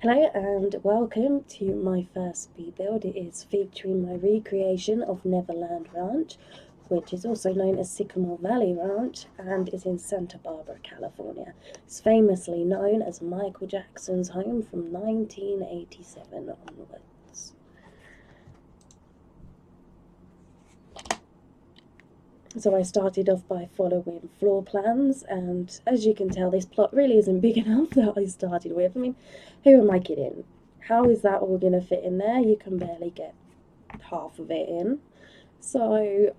Hello and welcome to my first speed build. It is featuring my recreation of Neverland Ranch, which is also known as Sycamore Valley Ranch and is in Santa Barbara, California. It's famously known as Micheal Jackson's home from 1987 onwards. So I started off by following floor plans, and as you can tell, this plot really isn't big enough that I started with. I mean, who am I kidding? How is that all going to fit in there? You can barely get half of it in. So,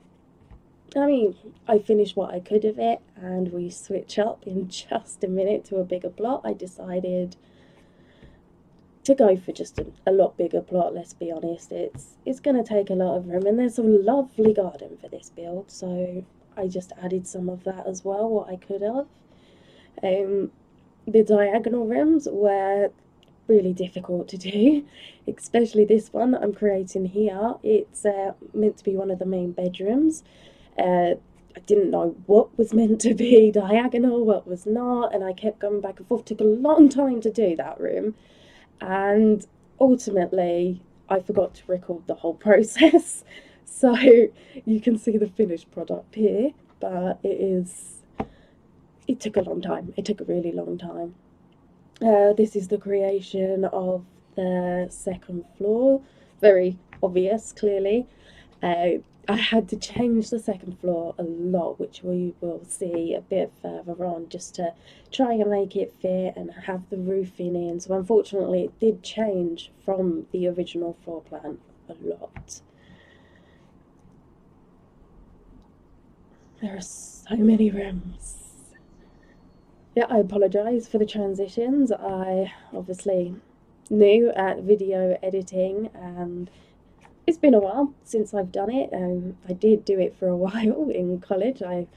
I mean, I finished what I could of it, and we switch up in just a minute to a bigger plot. I decided to go for just a lot bigger plot. Let's be honest, it's going to take a lot of room, and there's a lovely garden for this build, so I just added some of that as well, what I could have. The diagonal rooms were really difficult to do, especially this one that I'm creating here. It's meant to be one of the main bedrooms. I didn't know what was meant to be diagonal, what was not, and I kept going back and forth. It took a long time to do that room, and ultimately I forgot to record the whole process. So you can see the finished product here, but it took a long time. It took a really long time. This is the creation of the second floor. Very obvious, clearly. I had to change the second floor a lot, which we will see a bit further on, just to try and make it fit and have the roofing in. So unfortunately it did change from the original floor plan a lot. There are so many rooms. Yeah, I apologise for the transitions. I obviously new at video editing, and it's been a while since I've done it. I did do it for a while in college. I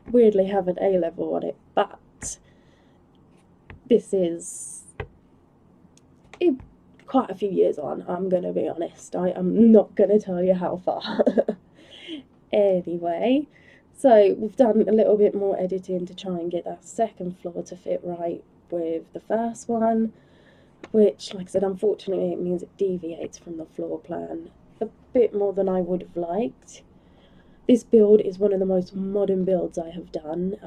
weirdly have an A level on it, but this is it, quite a few years on. I'm gonna be honest. I'm not gonna tell you how far. Anyway, so we've done a little bit more editing to try and get that second floor to fit right with the first one, which, like I said, unfortunately it means it deviates from the floor plan a bit more than I would have liked. This build is one of the most modern builds I have done.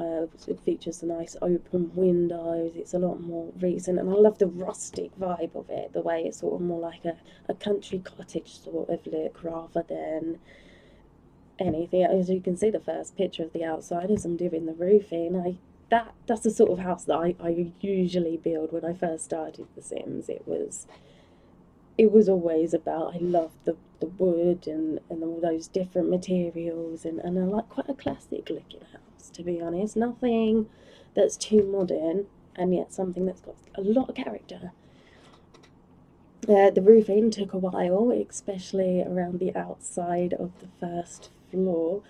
It features the nice open windows. It's a lot more recent, and I love the rustic vibe of it, the way it's sort of more like a country cottage sort of look rather than anything. As you can see, the first picture of the outside as I'm doing the roofing, that's the sort of house that I usually build. When I first started The Sims, it was always about, I loved the wood and all those different materials, and I like quite a classic looking house, to be honest. Nothing that's too modern, and yet something that's got a lot of character. The roofing took a while, especially around the outside of the first floor.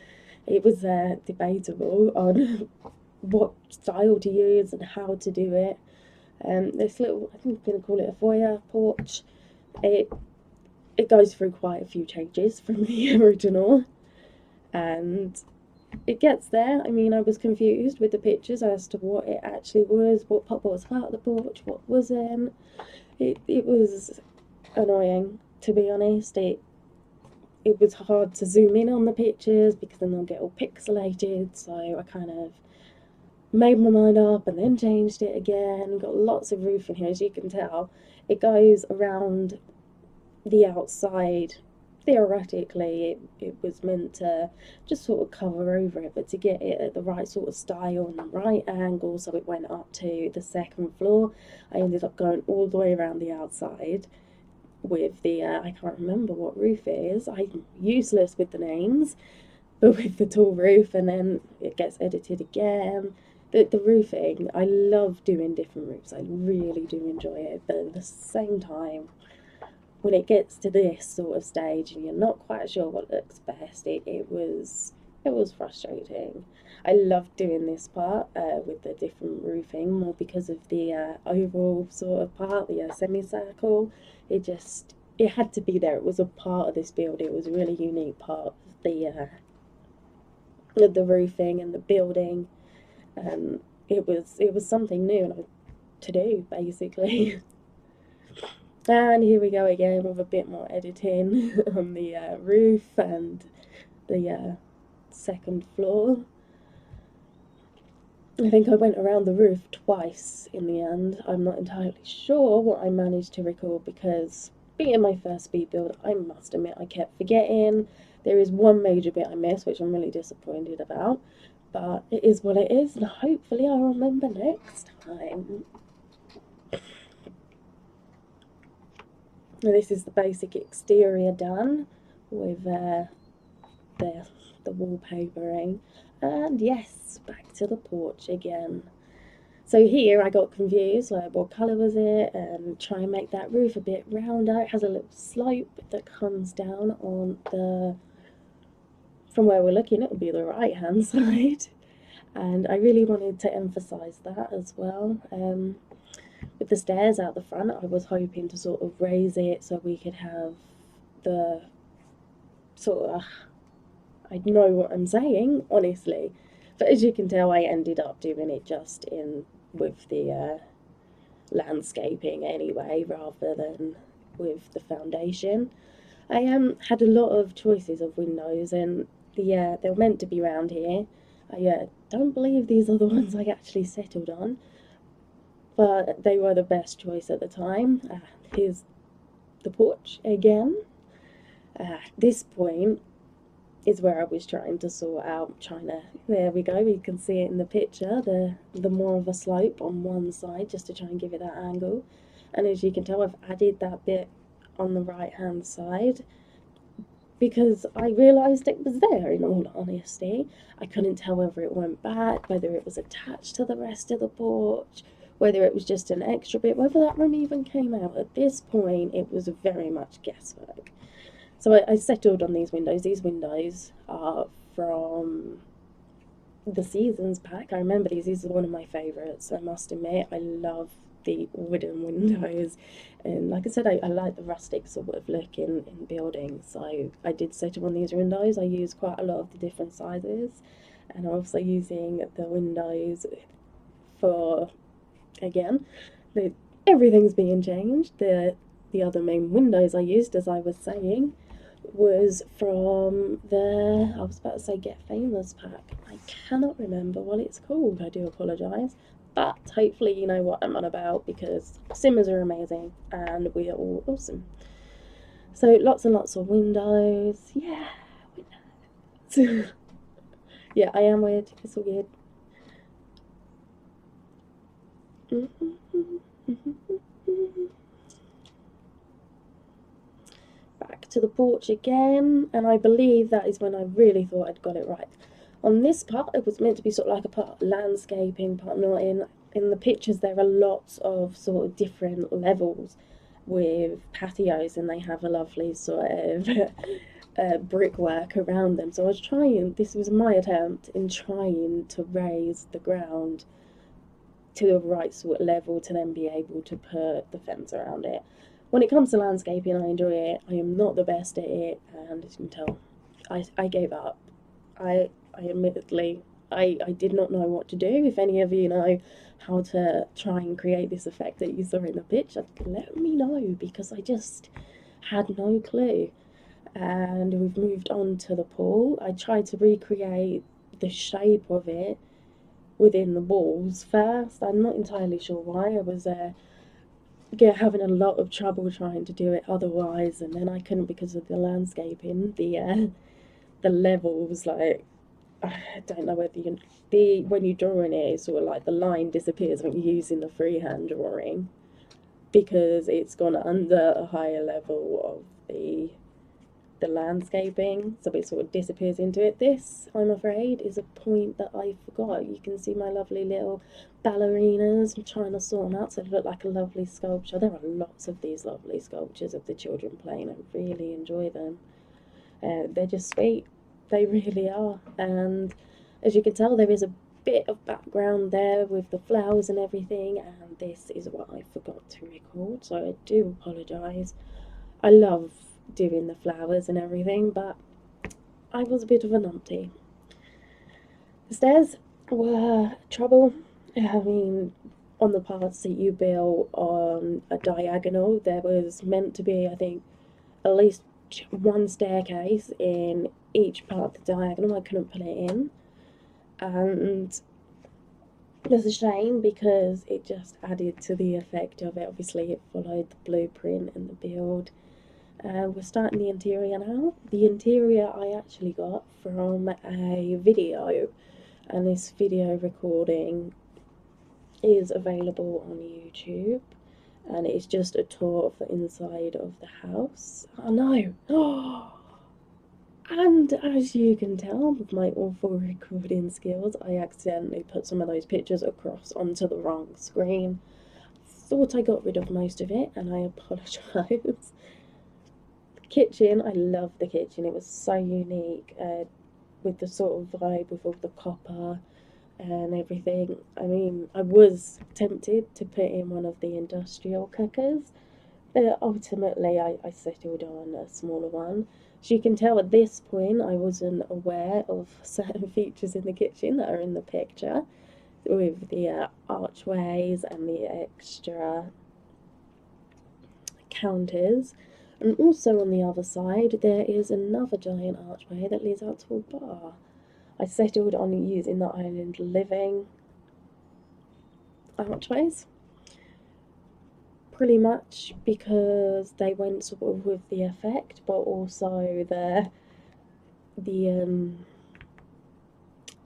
It was debatable on what style to use and how to do it. This little, I think I'm going to call it a foyer porch. It it goes through quite a few changes from the original, and it gets there. I mean, I was confused with the pictures as to what it actually was, what was part of the porch, what wasn't. It was annoying, to be honest. It was hard to zoom in on the pictures because then they'll get all pixelated. So I kind of made my mind up and then changed it again. Got lots of roof in here, as you can tell. It goes around the outside. Theoretically, it was meant to just sort of cover over it, but to get it at the right sort of style and the right angle so it went up to the second floor, I ended up going all the way around the outside with the I can't remember what roof it is. I'm useless with the names, but with the tall roof, and then it gets edited again. The roofing, I love doing different roofs. I really do enjoy it, but at the same time, when it gets to this sort of stage and you're not quite sure what looks best, it was frustrating. I loved doing this part with the different roofing more because of the oval sort of part, the semicircle. It had to be there. It was a part of this build. It was a really unique part of the roofing and the building. It was something new to do basically. And here we go again with a bit more editing on the roof and the second floor. I think I went around the roof twice in the end. I'm not entirely sure what I managed to record because, being my first speed build, I must admit I kept forgetting. There is one major bit I missed, which I'm really disappointed about, but it is what it is, and hopefully I'll remember next time. Now, this is the basic exterior done with the wallpapering, and yes, back to the porch again. So here I got confused, like what colour was it, and try and make that roof a bit rounder. It has a little slope that comes down on the, from where we're looking, it would be the right hand side. And I really wanted to emphasise that as well. With the stairs out the front, I was hoping to sort of raise it so we could have the sort of, I know what I'm saying, honestly. But as you can tell, I ended up doing it just in with the landscaping anyway, rather than with the foundation. I had a lot of choices of windows, and they were meant to be round here. I don't believe these are the ones I actually settled on, but they were the best choice at the time. Here's the porch again. At this point is where I was trying to sort out, there we go, you can see it in the picture, the more of a slope on one side, just to try and give it that angle. And as you can tell, I've added that bit on the right hand side because I realised it was there, in all honesty. I couldn't tell whether it went back, whether it was attached to the rest of the porch, whether it was just an extra bit, whether that room even came out. At this point, it was very much guesswork. So I settled on these windows. These windows are from the Seasons pack. I remember these are one of my favourites, I must admit. I love the wooden windows, and like I said, I like the rustic sort of look in buildings, so I did settle on these windows. I used quite a lot of the different sizes, and I'm also using the windows for, again, everything's being changed. The other main windows I used, as I was saying, was from the, I was about to say Get Famous pack. I cannot remember what it's called, I do apologise. But hopefully you know what I'm on about, because Simmers are amazing and we are all awesome. So lots and lots of windows. Yeah, windows. Yeah, I am weird. It's weird. Back to the porch again, and I believe that is when I really thought I'd got it right. On this part, it was meant to be sort of like a part landscaping, part not. In the pictures, there are lots of sort of different levels with patios, and they have a lovely sort of brickwork around them. So I was trying, this was my attempt in trying to raise the ground to the right sort of level to then be able to put the fence around it. When it comes to landscaping, I enjoy it. I am not the best at it, and as you can tell, I gave up. I admittedly, I did not know what to do. If any of you know how to try and create this effect that you saw in the picture, let me know, because I just had no clue. And we've moved on to the pool. I tried to recreate the shape of it within the walls first. I'm not entirely sure why. I was having a lot of trouble trying to do it otherwise, and then I couldn't because of the landscaping, the levels, like, I don't know whether when you're drawing it, it's sort of like the line disappears when you're using the freehand drawing, because it's gone under a higher level of the landscaping, so it sort of disappears into it. This, I'm afraid, is a point that I forgot. You can see my lovely little ballerinas. I'm trying to sort them out so they look like a lovely sculpture. There are lots of these lovely sculptures of the children playing. I really enjoy them. They're just sweet. They really are. And as you can tell, there is a bit of background there with the flowers and everything, and this is what I forgot to record, so I do apologise. I love doing the flowers and everything, but I was a bit of a numpty. The stairs were trouble. I mean, on the parts that you built on a diagonal, there was meant to be, I think, at least one staircase in each part of the diagonal. I couldn't put it in, and it's a shame because it just added to the effect of it. Obviously, it followed the blueprint and the build. We're starting the interior now. The interior I actually got from a video, and this video recording is available on YouTube, and it's just a tour of the inside of the house. Oh no! And as you can tell with my awful recording skills, I accidentally put some of those pictures across onto the wrong screen. Thought I got rid of most of it, and I apologise. Kitchen, I love the kitchen. It was so unique, with the sort of vibe with all the copper and everything. I mean, I was tempted to put in one of the industrial cookers, but ultimately I settled on a smaller one. As you can tell at this point, I wasn't aware of certain features in the kitchen that are in the picture, with the archways and the extra counters. And also on the other side, there is another giant archway that leads out to a bar. I settled on using the island living archways, pretty much because they went sort of with the effect, but also the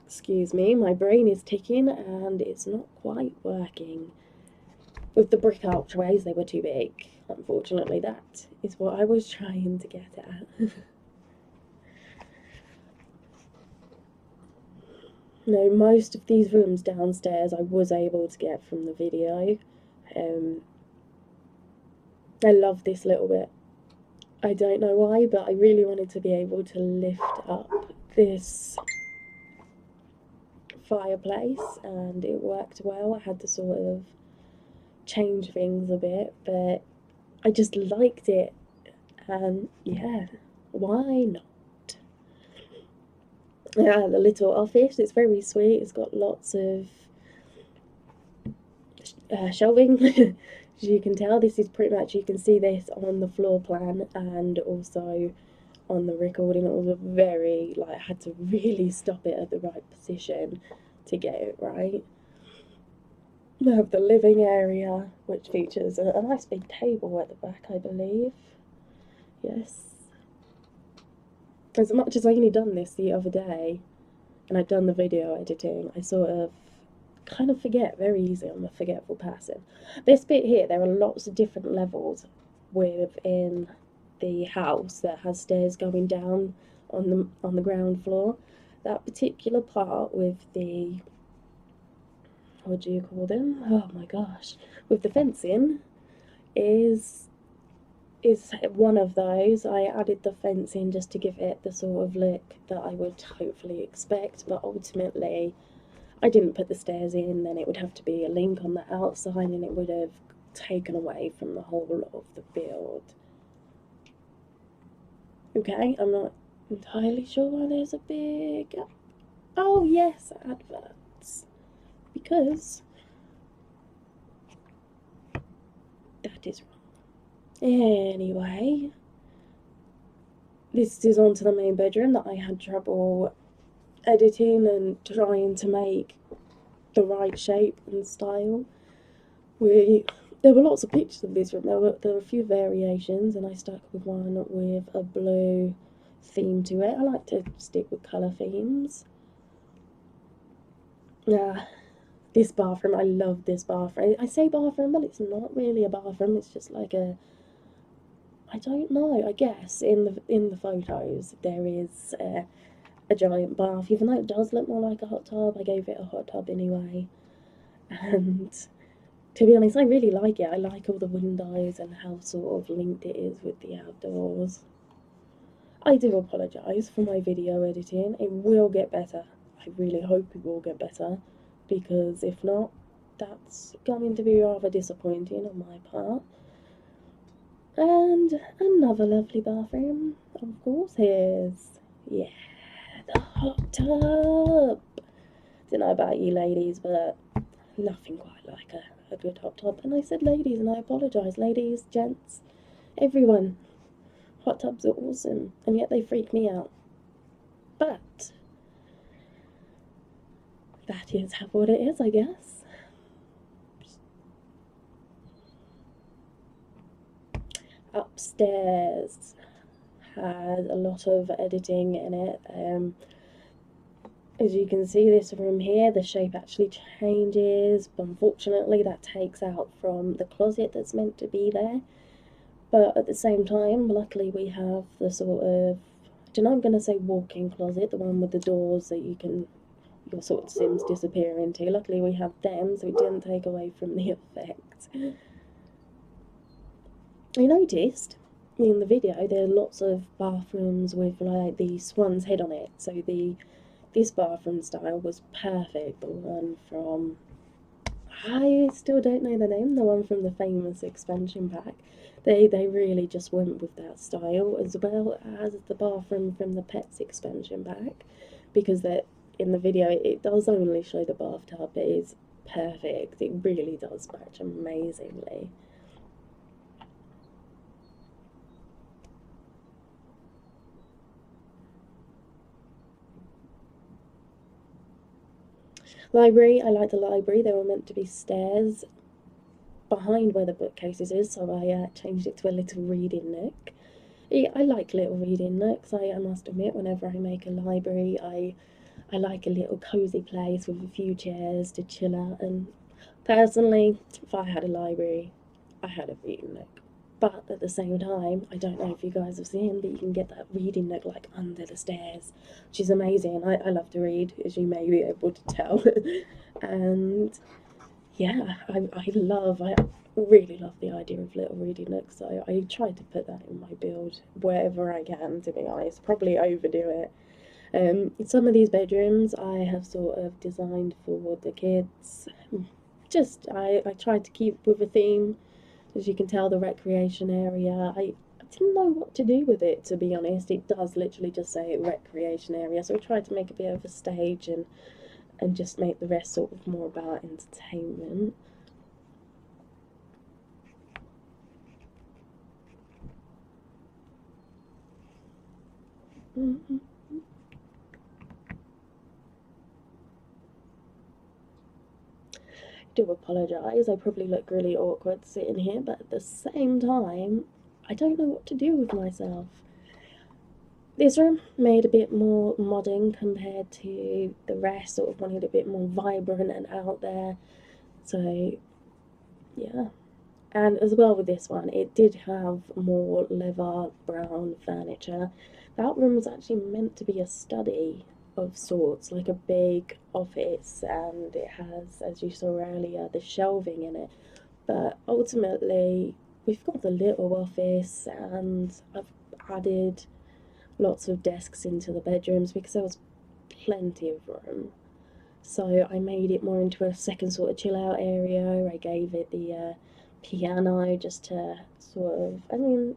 excuse me, my brain is ticking and it's not quite working. With the brick archways, they were too big. Unfortunately, that is what I was trying to get at. No, most of these rooms downstairs I was able to get from the video. I love this little bit. I don't know why, but I really wanted to be able to lift up this fireplace, and it worked well. I had to sort of change things a bit, but I just liked it, and yeah, why not? Yeah, the little office, it's very sweet. It's got lots of shelving. As you can tell, this is pretty much, you can see this on the floor plan and also on the recording. It was very, like, I had to really stop it at the right position to get it right. We have the living area, which features a nice big table at the back, I believe. Yes. As much as I only done this the other day, and I'd done the video editing, I sort of kind of forget very easily. I'm a forgetful person. This bit here, there are lots of different levels within the house that has stairs going down on the ground floor. That particular part with the, what do you call them? Oh my gosh, with the fencing is one of those. I added the fencing just to give it the sort of look that I would hopefully expect, but ultimately I didn't put the stairs in. Then it would have to be a link on the outside, and it would have taken away from the whole of the build. Okay, I'm not entirely sure why there's a big, oh yes, adverts, because that is wrong. Anyway, this is onto the main bedroom that I had trouble editing and trying to make the right shape and style. There were lots of pictures of this room. There were a few variations, and I stuck with one with a blue theme to it. I like to stick with colour themes. This bathroom, I love this bathroom. I say bathroom, but it's not really a bathroom. It's just like a, I don't know. I guess in the photos there is a giant bath, even though it does look more like a hot tub. I gave it a hot tub anyway, and to be honest, I really like it. I like all the windows and how sort of linked it is with the outdoors. I do apologise for my video editing. It will get better. I really hope it will get better, because if not, that's going to be rather disappointing on my part. And another lovely bathroom, of course, is, yeah, the hot tub. Don't know about you ladies, but nothing quite like a good hot tub. And I said ladies, and I apologise, ladies, gents, everyone, hot tubs are awesome, and yet they freak me out. But that is what it is, I guess. Upstairs had a lot of editing in it. As you can see, this room here, the shape actually changes, but unfortunately that takes out from the closet that's meant to be there. But at the same time, luckily we have the sort of, I don't know, I'm going to say walk-in closet, the one with the doors that your sort of Sims disappear into. Luckily we have them, so it didn't take away from the effect. I noticed in the video there are lots of bathrooms with like the swan's head on it, so this bathroom style was perfect. The one from, I still don't know the name, the one from the famous expansion pack. They really just went with that style, as well as the bathroom from the Pets expansion pack, because that in the video it does only show the bathtub, but it's perfect. It really does match amazingly. Library, I like the library. They were meant to be stairs behind where the bookcases is, so I changed it to a little reading nook. I like little reading nooks. I must admit, whenever I make a library, I like a little cozy place with a few chairs to chill out. And personally, if I had a library, I had a reading nook. But at the same time, I don't know if you guys have seen, but you can get that reading nook like under the stairs, which is amazing. I love to read, as you may be able to tell. And yeah, I really love the idea of little reading nooks. So I try to put that in my build wherever I can, to be honest. Probably overdo it. Some of these bedrooms I have sort of designed for the kids. Just, I tried to keep with a theme. As you can tell, the recreation area, I didn't know what to do with it, to be honest. It does literally just say recreation area, so I tried to make a bit of a stage and just make the rest sort of more about entertainment. Mm-hmm. Do apologise, I probably look really awkward sitting here, but at the same time, I don't know what to do with myself. This room made a bit more modern compared to the rest, sort of wanted a bit more vibrant and out there. So, yeah. And as well with this one, it did have more leather brown furniture. That room was actually meant to be a study of sorts, like a big office, and it has, as you saw earlier, the shelving in it. But ultimately, we've got the little office, and I've added lots of desks into the bedrooms because there was plenty of room. So I made it more into a second sort of chill out area. I gave it the piano just to sort of, I mean,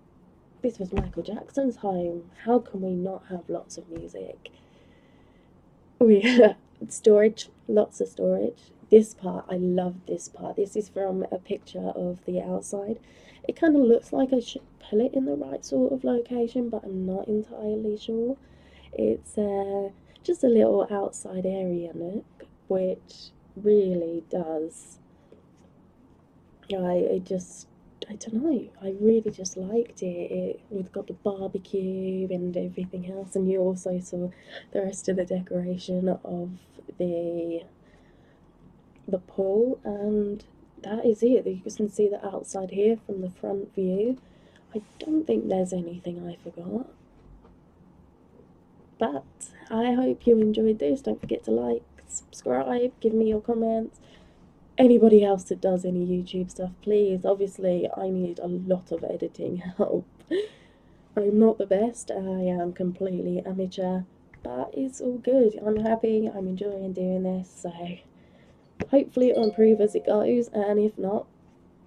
this was Michael Jackson's home. How can we not have lots of music? We storage, lots of storage. This part, I love this part. This is from a picture of the outside. It kind of looks like I should pull it in the right sort of location, but I'm not entirely sure. It's just a little outside area nook, which really does. I don't know. I really just liked it. We've got the barbecue and everything else, and you also saw the rest of the decoration of the the pool, and that is it. You can see the outside here from the front view. I don't think there's anything I forgot. But I hope you enjoyed this. Don't forget to like, subscribe, give me your comments. Anybody else that does any YouTube stuff, please. Obviously, I need a lot of editing help. I'm not the best, I am completely amateur, but it's all good. I'm happy, I'm enjoying doing this, so hopefully it'll improve as it goes, and if not,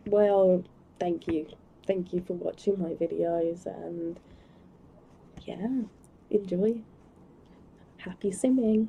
well, thank you. Thank you for watching my videos, and yeah, enjoy. Happy simming.